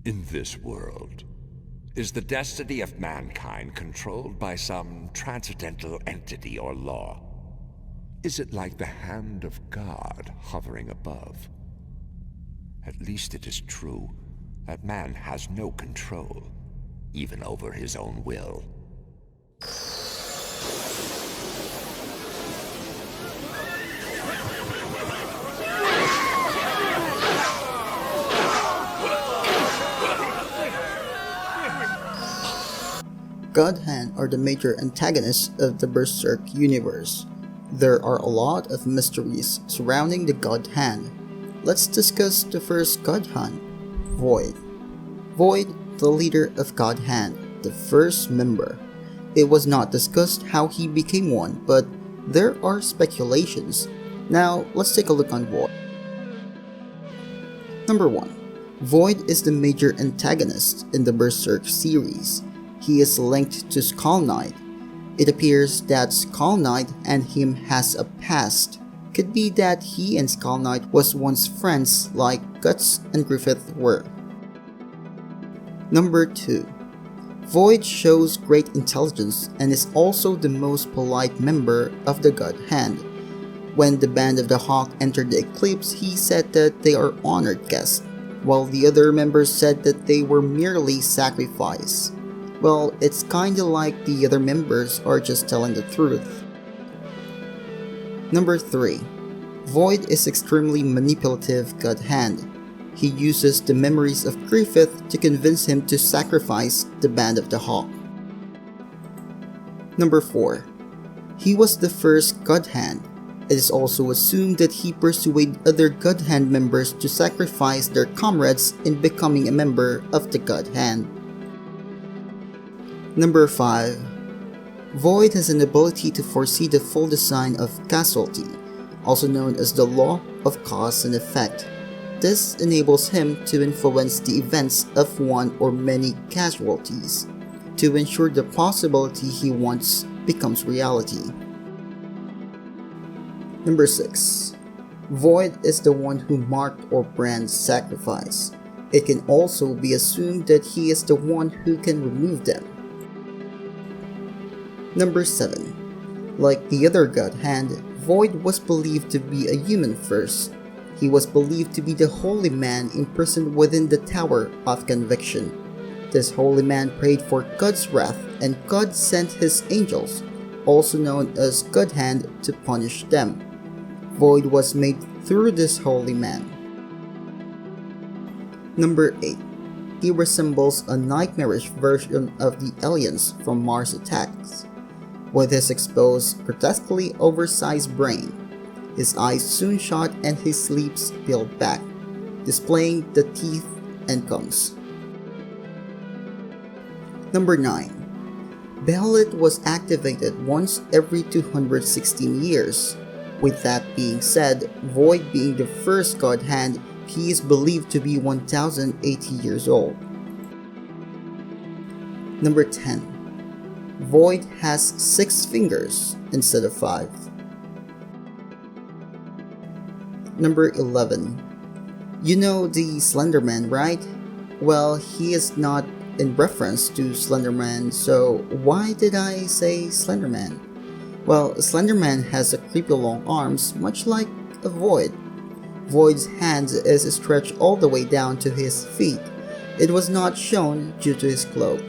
In this world, is the destiny of mankind controlled by some transcendental entity or law? Is it like the hand of God hovering above? At least it is true that man has no control, even over his own will. Godhand are the major antagonists of the Berserk universe. There are a lot of mysteries surrounding the Godhand. Let's discuss the first Godhand, Void. Void, the leader of Godhand, the first member. It was not discussed how he became one, but there are speculations. Now, let's take a look on Void. Number 1. Void is the major antagonist in the Berserk series. He is linked to Skull Knight. It appears that Skull Knight and him has a past. Could be that he and Skull Knight was once friends like Guts and Griffith were. Number 2. Void shows great intelligence and is also the most polite member of the Godhand. When the Band of the Hawk entered the Eclipse, he said that they are honored guests, while the other members said that they were merely sacrifice. Well, it's kinda like the other members are just telling the truth. Number 3. Void is extremely manipulative Godhand. He uses the memories of Griffith to convince him to sacrifice the Band of the Hawk. Number 4. He was the first Godhand. It is also assumed that he persuaded other Godhand members to sacrifice their comrades in becoming a member of the Godhand. Number 5. Void has an ability to foresee the full design of casualty, also known as the law of cause and effect. This enables him to influence the events of one or many casualties, to ensure the possibility he wants becomes reality. Number 6. Void is the one who marked or brands sacrifice. It can also be assumed that he is the one who can remove them. Number 7. Like the other Godhand, Void was believed to be a human first. He was believed to be the holy man imprisoned within the Tower of Conviction. This holy man prayed for God's wrath, and God sent his angels, also known as Godhand, to punish them. Void was made through this holy man. Number 8. He resembles a nightmarish version of the aliens from Mars Attacks. With his exposed, grotesquely oversized brain, his eyes soon shut and his lips peeled back, displaying the teeth and gums. Number 9. Behelit was activated once every 216 years. With that being said, Void being the first Godhand, he is believed to be 1080 years old. Number 10. Void has 6 fingers instead of 5. Number 11. You know the Slenderman, right? Well, he is not in reference to Slenderman, so why did I say Slenderman? Well, Slenderman has a creepy long arms, much like a Void. Void's hands is stretched all the way down to his feet. It was not shown due to his cloak.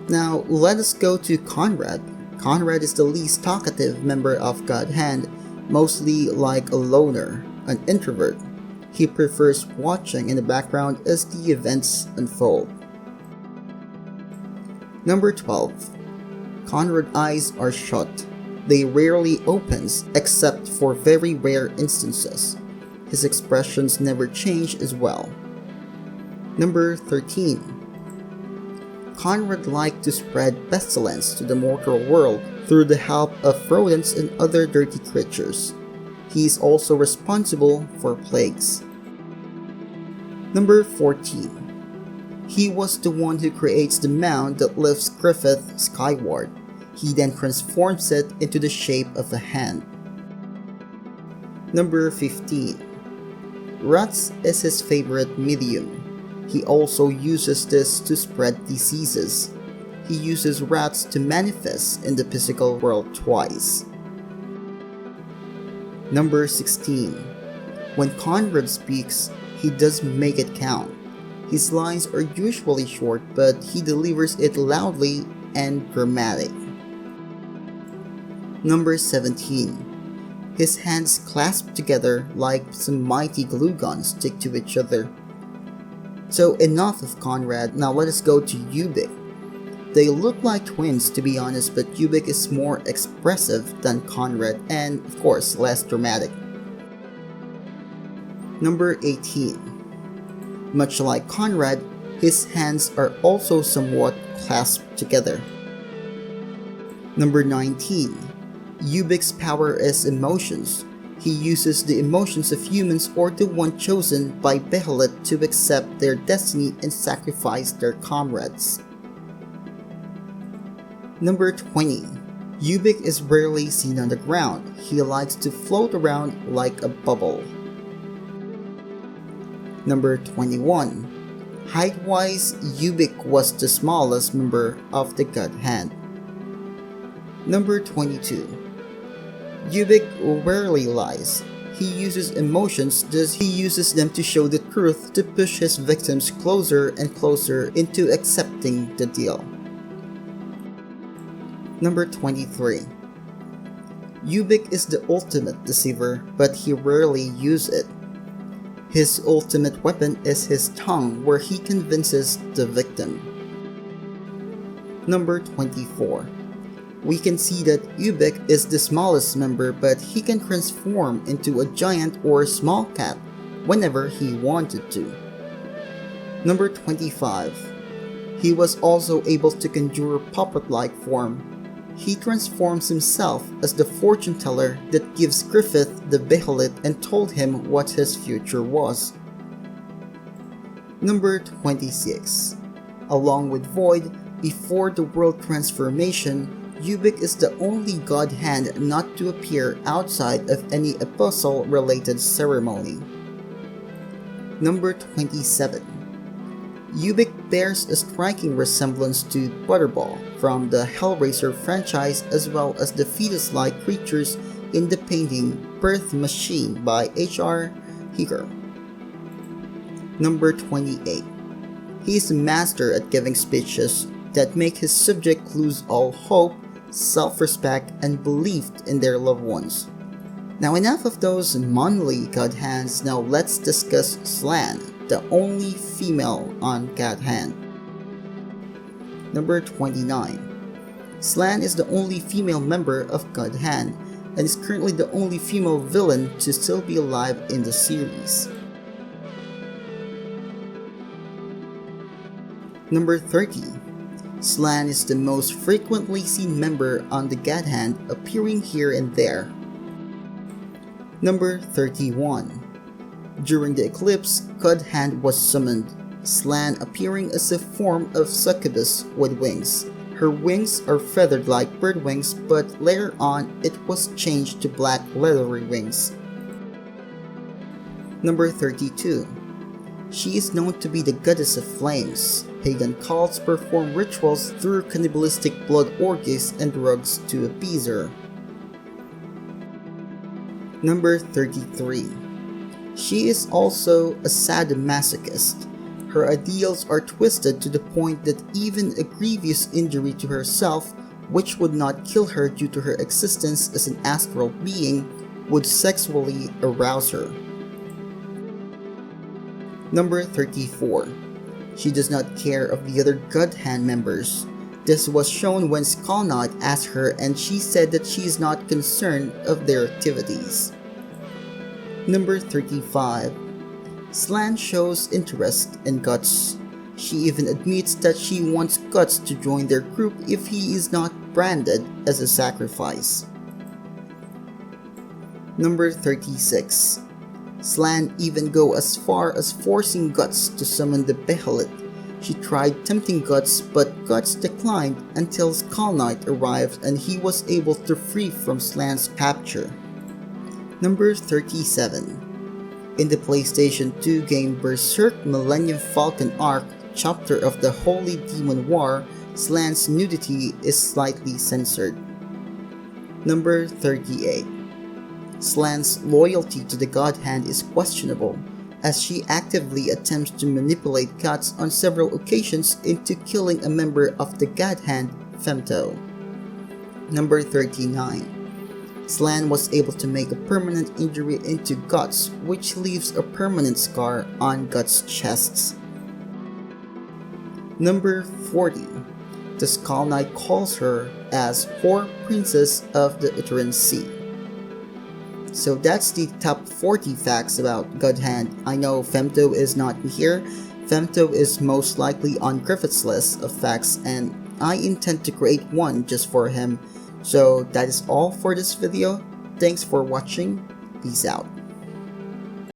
Now, let us go to CONRAD. CONRAD is the least talkative member of Godhand, mostly like a loner, an introvert. He prefers watching in the background as the events unfold. Number 12. CONRAD's eyes are shut. They rarely opens except for very rare instances. His expressions never change as well. Number 13. CONRAD liked to spread pestilence to the mortal world through the help of rodents and other dirty creatures. He is also responsible for plagues. Number 14. He was the one who creates the mound that lifts Griffith skyward. He then transforms it into the shape of a hand. Number 15. Rats is his favorite medium. He also uses this to spread diseases. He uses rats to manifest in the physical world twice. Number 16. When CONRAD speaks, he does make it count. His lines are usually short, but he delivers it loudly and dramatic. Number 17. His hands clasp together like some mighty glue guns stick to each other. So enough of CONRAD, now let us go to Ubik. They look like twins to be honest, but Ubik is more expressive than CONRAD and of course less dramatic. Number 18. Much like CONRAD, his hands are also somewhat clasped together. Number 19. Ubik's power is emotions. He uses the emotions of humans or the one chosen by Behelit to accept their destiny and sacrifice their comrades. Number 20. Ubik is rarely seen on the ground. He likes to float around like a bubble. Number 21. Height-wise, Ubik was the smallest member of the Godhand. Number 22. Ubik rarely lies. He uses emotions, thus he uses them to show the truth to push his victims closer and closer into accepting the deal. Number 23. Ubik is the ultimate deceiver, but he rarely uses it. His ultimate weapon is his tongue, where he convinces the victim. Number 24. We can see that Ubik is the smallest member, but he can transform into a giant or a small cat whenever he wanted to. Number 25. He was also able to conjure puppet-like form. He transforms himself as the fortune teller that gives Griffith the Behelit and told him what his future was. Number 26. Along with Void, before the world transformation, Ubik is the only Godhand not to appear outside of any apostle-related ceremony. Number 27. Ubik bears a striking resemblance to Butterball from the Hellraiser franchise as well as the fetus-like creatures in the painting Birth Machine by H.R. Giger. Number 28. He is a master at giving speeches that make his subject lose all hope, self-respect, and belief in their loved ones. Now enough of those manly Godhands, now let's discuss Slan, the only female on Godhand. Number 29. Slan is the only female member of Godhand and is currently the only female villain to still be alive in the series. Number 30. Slan is the most frequently seen member on the Godhand, appearing here and there. Number 31. During the eclipse, Godhand was summoned, Slan appearing as a form of succubus with wings. Her wings are feathered like bird wings, but later on it was changed to black leathery wings. Number 32. She is known to be the goddess of flames. Pagan cults perform rituals through cannibalistic blood orgies and drugs to appease her. Number 33. She is also a sadomasochist. Her ideals are twisted to the point that even a grievous injury to herself, which would not kill her due to her existence as an astral being, would sexually arouse her. Number 34. She does not care of the other Godhand members. This was shown when Skull Knight asked her and she said that she is not concerned of their activities. Number 35. Slan shows interest in Guts. She even admits that she wants Guts to join their group if he is not branded as a sacrifice. Number 36. Slan even go as far as forcing Guts to summon the Behelit. She tried tempting Guts, but Guts declined until Skull Knight arrived and he was able to free from Slan's capture. Number 37. In the PlayStation 2 game Berserk Millennium Falcon Arc, chapter of the Holy Demon War, Slan's nudity is slightly censored. Number 38. Slan's loyalty to the Godhand is questionable, as she actively attempts to manipulate gods on several occasions into killing a member of the Godhand, Femto. Number 39. Slan was able to make a permanent injury into Guts, which leaves a permanent scar on Guts' chests. Number 40. The Skull Knight calls her as Whore Princess of the Uterine Sea. So that's the top 40 facts about Godhand. I know Femto is not here. Femto is most likely on Griffith's list of facts, and I intend to create one just for him. So that is all for this video. Thanks for watching. Peace out.